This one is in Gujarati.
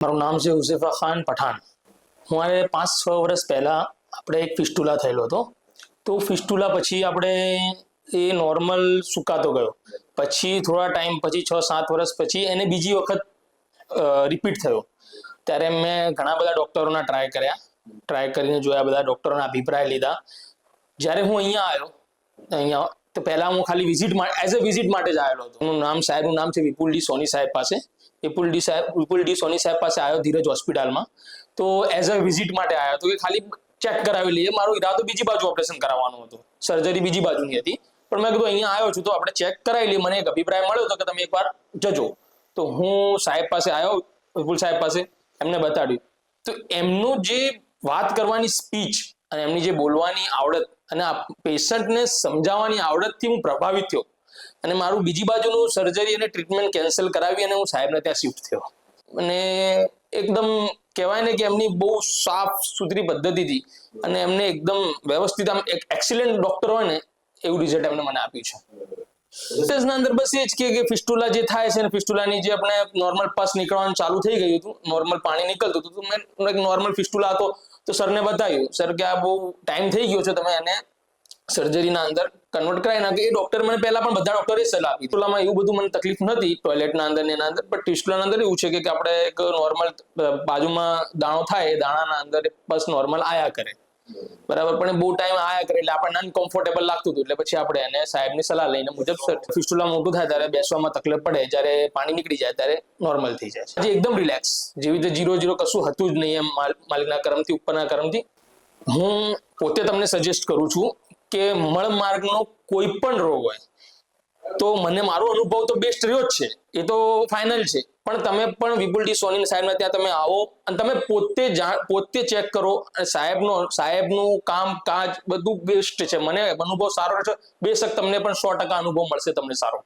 મારું નામ છે હુઝેફા ખાન પઠાણ. મારે 5-6 વર્ષ પહેલા આપણે એક ફિસ્ટુલા થયેલો હતો. તો ફિસ્ટુલા પછી આપણે એ નોર્મલ સુકાતો ગયો. પછી થોડા ટાઈમ પછી 6-7 વર્ષ પછી એને બીજી વખત રિપીટ થયો. ત્યારે મેં ઘણા બધા ડૉક્ટરોના ટ્રાય કરીને જોયા, બધા ડૉક્ટરોના અભિપ્રાય લીધા. જ્યારે હું અહીંયા તો પહેલાં હું ખાલી એઝ અ વિઝિટ માટે જ આવેલો હતો. એનું સાહેબનું નામ છે વિપુલ ડી સોની સાહેબ પાસે. વિપુલ ડી સોની સાહેબ પાસે આવ્યો ધીરજ હોસ્પિટલમાં. તો એઝ અ વિઝિટ માટે આવ્યો હતો કે ખાલી ચેક કરાવી લઈએ. મારો ઈરાદો બીજી બાજુ ઓપરેશન કરાવવાનો હતો, સર્જરી બીજી બાજુની હતી. પણ મેં કીધું અહીંયા આવ્યો છું તો આપણે ચેક કરાવી લઈએ. મને એક અભિપ્રાય મળ્યો હતો કે તમે એકવાર જજો. તો હું સાહેબ પાસે આવ્યો, વિપુલ સાહેબ પાસે, એમને બતાડ્યું. તો એમનું જે વાત કરવાની સ્પીચ અને એમની જે બોલવાની આવડત અને પેશન્ટને સમજાવવાની આવડતથી હું પ્રભાવિત થયો. અને મારું બીજી બાજુનું સર્જરી અને ટ્રીટમેન્ટ કેન્સલ કરાવી અને હું સાહેબને ત્યાં શિફ્ટ થયો. અને એકદમ કહેવાય ને કે એમની બહુ સાફ સુથરી પદ્ધતિથી અને એમને એકદમ વ્યવસ્થિત, આમ એક એક્સિલન્ટ ડોક્ટર હોય ને એવું રિઝલ્ટ એમને મને આપ્યું છે. રિસર્ચના અંદર બસ એ જ કે ફિસ્ટુલા જે થાય છે ને, ફિસ્ટુલાની જે આપણે નોર્મલ પસ નીકળવાનું ચાલુ થઈ ગયું હતું, નોર્મલ પાણી નીકળતું હતું, તો મેં નોર્મલ ફિસ્ટુલા હતો તો સરને બતાવ્યું. સર કે આ બહુ ટાઈમ થઈ ગયો છે, તમે એને સર્જરીના અંદર કન્વર્ટ કરાવી નાખે. એ ડોક્ટર મને પહેલા પણ બધા ડોક્ટરે સલાહ આપી. ફિસ્ટુલામાં એવું બધું મને તકલીફ નથી ટોયલેટના અંદર ને એના અંદર, પણ ફિસ્ટુલાના અંદર એવું છે કે આપણે એક નોર્મલ બાજુમાં દાણો થાય, એ દાણાના અંદર બસ નોર્મલ આયા કરે, બરાબર. પણ બહુ ટાઈમ આયા કરે એટલે આપણને અનકમ્ફર્ટેબલ લાગતું હતું. એટલે પછી આપણે એને સાહેબની સલાહ લઈને મુજબ ફિસ્ટુલા મોટું થાય ત્યારે બેસવામાં તકલીફ પડે, જ્યારે પાણી નીકળી જાય ત્યારે નોર્મલ થઈ જાય છે. એકદમ રિલેક્સ, જેવી રીતે 0-0 કશું હતું જ નહીં એમ, માલિકના કરમથી, ઉપરના કરમથી. હું પોતે તમને સજેસ્ટ કરું છું કે મળમાર્ગનો કોઈ પણ રોગ હોય તો મને મારો અનુભવ તો બેસ્ટ રહ્યો જ છે, એ તો ફાઇનલ છે. પણ તમે પણ વિપુલ ડી સોની સાહેબના ત્યાં તમે આવો અને તમે પોતે ચેક કરો. અને સાહેબનું કામકાજ બધું બેસ્ટ છે. મને અનુભવ સારો છે. બેશક તમને પણ 100% અનુભવ મળશે તમને સારો.